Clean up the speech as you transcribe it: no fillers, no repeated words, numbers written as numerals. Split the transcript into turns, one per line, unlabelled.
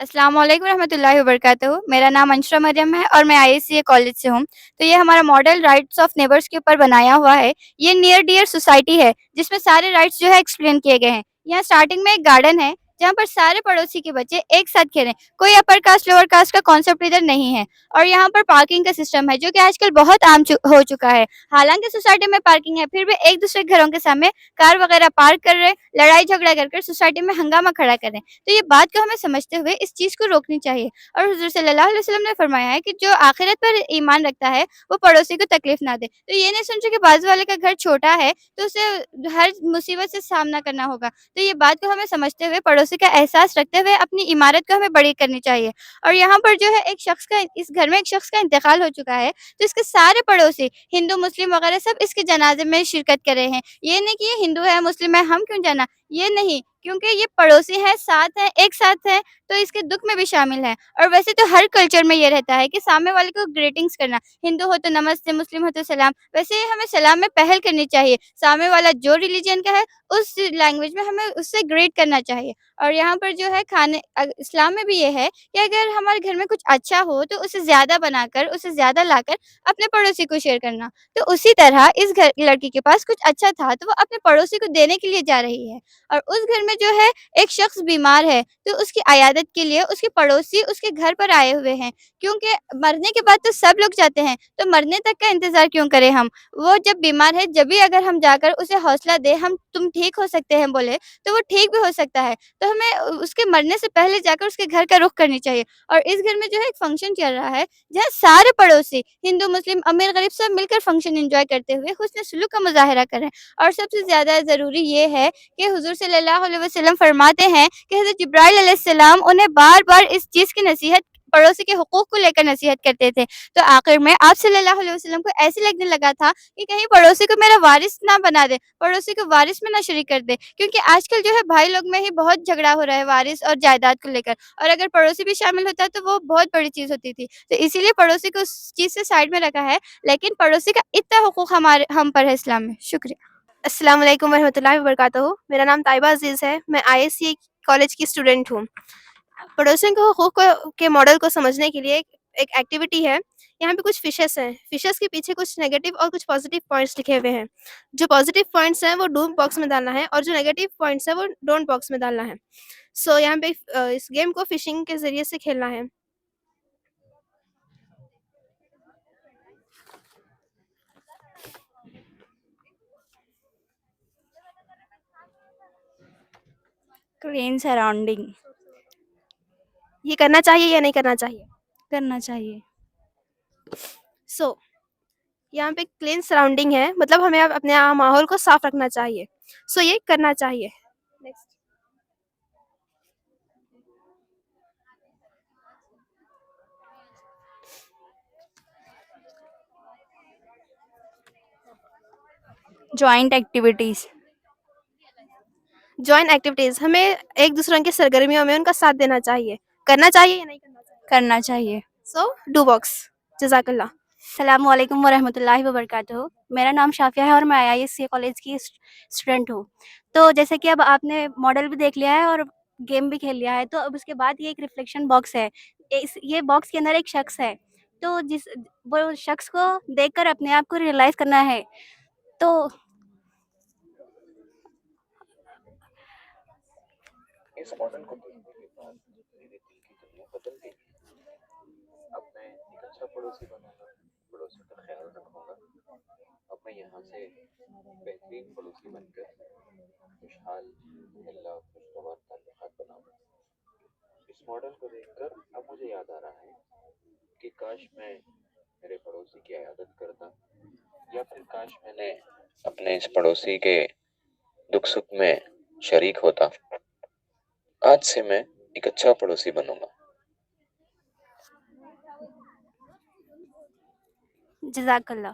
अस्सलाम वालेकुम रहमतुल्लाहि वबरकातुहू। मेरा नाम अंशरा मरियम है और मैं आईएससीए कॉलेज से हूँ। तो ये हमारा मॉडल राइट्स ऑफ नेबर्स के ऊपर बनाया हुआ है। ये नियर डियर सोसाइटी है जिसमें सारे राइट्स जो है एक्सप्लेन किए गए हैं। यहाँ स्टार्टिंग में एक गार्डन है जहाँ पर सारे पड़ोसी के बच्चे एक साथ खेलें। कोई अपर कास्ट लोअर कास्ट का कॉन्सेप्ट इधर नहीं है। और यहाँ पर पार्किंग का सिस्टम है जो कि आजकल बहुत हो चुका है। हालांकि सोसाइटी में पार्किंग है फिर भी एक दूसरे के घरों के सामने कार वगैरह पार्क कर रहे, लड़ाई झगड़ा कर सोसाइटी में हंगामा खड़ा कर रहे हैं। तो ये बात को हमें समझते हुए इस चीज़ को रोकनी चाहिए। और हुज़ूर सल्लल्लाहु अलैहि वसल्लम ने फरमाया है कि जो आखिरत पर ईमान रखता है वो पड़ोसी को तकलीफ ना दे। तो ये नहीं सोचे कि बाजू वाले का घर छोटा है तो उसे हर मुसीबत से सामना करना होगा। तो ये बात को हमें समझते हुए पड़ोसी का एहसास रखते हुए अपनी इमारत को हमें बड़ी करनी चाहिए। और यहाँ पर जो है एक शख्स का इस घर में एक शख्स का इंतकाल हो चुका है तो इसके सारे पड़ोसी हिंदू मुस्लिम वगैरह सब इसके जनाजे में शिरकत कर रहे हैं। ये नहीं कि ये हिंदू है मुस्लिम है हम क्यों जाना, ये नहीं, क्योंकि ये पड़ोसी हैं, साथ हैं, एक साथ हैं, तो इसके दुःख में भी शामिल हैं। और वैसे तो हर कल्चर में ये रहता है कि सामने वाले को ग्रीटिंग्स करना, हिंदू हो तो नमस्ते, मुस्लिम हो तो सलाम। वैसे ही हमें सलाम में पहल करनी चाहिए, सामने वाला जो रिलीजन का है, उस लैंग्वेज में हमें उससे ग्रीट करना चाहिए। और यहाँ पर जो है इस्लाम में भी ये है कि अगर हमारे घर में कुछ अच्छा हो, तो उसे ज़्यादा बनाकर, उसे ज़्यादा लाकर अपने पड़ोसी को शेयर करना। तो उसी तरह इस घर लड़की के पास कुछ अच्छा था, तो वो अपने पड़ोसी को देने के लिए जा रही है। और उस घर में जो है एक शख्स बीमार है, तो उसकी अयादत के लिए उसके पड़ोसी उसके घर पर आए हुए हैं, क्योंकि मरने के बाद तो सब लोग जाते हैं, तो मरने तक का इंतज़ार क्यों करें हम? वो जब बीमार है, जब भी अगर हम जाकर उसे हौसला दें, हम तुम ठीक हो सकते हैं बोले, तो वो ठीक भी हो सकता है। तो हमें उसके मरने से पहले जाकर उसके घर का रुख करनी चाहिए। और इस घर में जो है एक फंक्शन चल रहा है, जहाँ सारे पड़ोसी हिंदू, मुस्लिम, अमीर-गरीब सब मिलकर फंक्शन एन्जॉय करते हुए हुस्न सलूक का मुज़ाहिरा कर रहे हैं। और सबसे ज़्यादा ज़रूरी ये है कि हुज़ूर सल्लल्लाहु अलैहि वसल्लम फरमाते हैं कि हज़रत जिब्राइल अलैहिस्सलाम उन्हें बार-बार इस चीज़ की नसीहत, पड़ोसी के हुकूक को लेकर नसीहत करते थे। तो आखिर में आप सल्लल्लाहु अलैहि वसल्लम को ऐसे लगने लगा था कि कहीं पड़ोसी को मेरा वारिस ना बना दे, पड़ोसी को वारिस में ना शरीक कर दे। क्योंकि आजकल जो है भाई लोग में ही बहुत झगड़ा हो रहा है वारिस और जायदाद को लेकर। और अगर पड़ोसी भी शामिल होता तो वो बहुत बड़ी चीज़ होती थी। तो इसीलिए पड़ोसी को उस चीज़ से साइड में रखा है, लेकिन पड़ोसी का इतना हुकूक हम पर है इस्लाम में। शुक्रिया।
अस्सलाम वालेकुम वरहमतुल्लाहि वबरकातुहू। मेरा नाम ताइबा अज़ीज़ है। मैं आईएससी कॉलेज की स्टूडेंट हूँ। पड़ोसियों के हुकूक के मॉडल को समझने के लिए एक एक्टिविटी है। यहाँ पे कुछ फ़िशेस हैं। फ़िशेस के पीछे कुछ नेगेटिव और कुछ पॉज़िटिव पॉइंट्स लिखे हुए हैं। जो पॉज़िटिव पॉइंट्स हैं वो डू बॉक्स में डालना है और जो नेगेटिव पॉइंट्स हैं वो डोंट बॉक्स में डालना है। सो यहाँ पे इस गेम को फ़िशिंग के ज़रिए से खेलना है।
क्लीन सराउंडिंग
ये करना चाहिए या नहीं करना चाहिए?
करना चाहिए।
सो यहाँ पे क्लीन सराउंडिंग है, मतलब हमें अब अपने माहौल को साफ रखना चाहिए। सो ये करना चाहिए। Next.
Joint activities
join activities, हमें एक दूसरे की सरगर्मियों में उनका साथ देना चाहिए। करना चाहिए या नहीं करना चाहिए?
करना चाहिए।
सो डू बॉक्स। जजाकल्ला।
अस्सलाम वालेकुम वरहमतुल्लाहि वबरकातुहू। मेरा नाम शाफ़िया है और मैं आईआईएससी कॉलेज की स्टूडेंट हूँ। तो जैसे कि अब आपने मॉडल भी देख लिया है और गेम भी खेल लिया है, तो अब उसके बाद ये एक रिफ्लेक्शन बॉक्स है। ये बॉक्स के अंदर एक शख्स है, तो वो शख्स को देखकर अपने आप को रियलाइज़ करना है। तो
इस मॉडल को देखने के बाद मेरे दिल की दुनिया बदल गई। अब मैं एक अच्छा पड़ोसी बनूंगा, पड़ोसियों का ख्याल रखूंगा। अब मैं यहाँ से बेहतरीन पड़ोसी बनकर खुशहाल, मिलना और खुशगवार ताल्लुकात बनाऊंगा। इस मॉडल को देखकर अब मुझे याद आ रहा है कि काश मैं मेरे पड़ोसी की आदत करता, या फिर काश मैंने अपने इस पड़ोसी के दुख सुख में शरीक होता। आज से मैं एक अच्छा पड़ोसी बनूंगा।
जज़ाकल्लाह।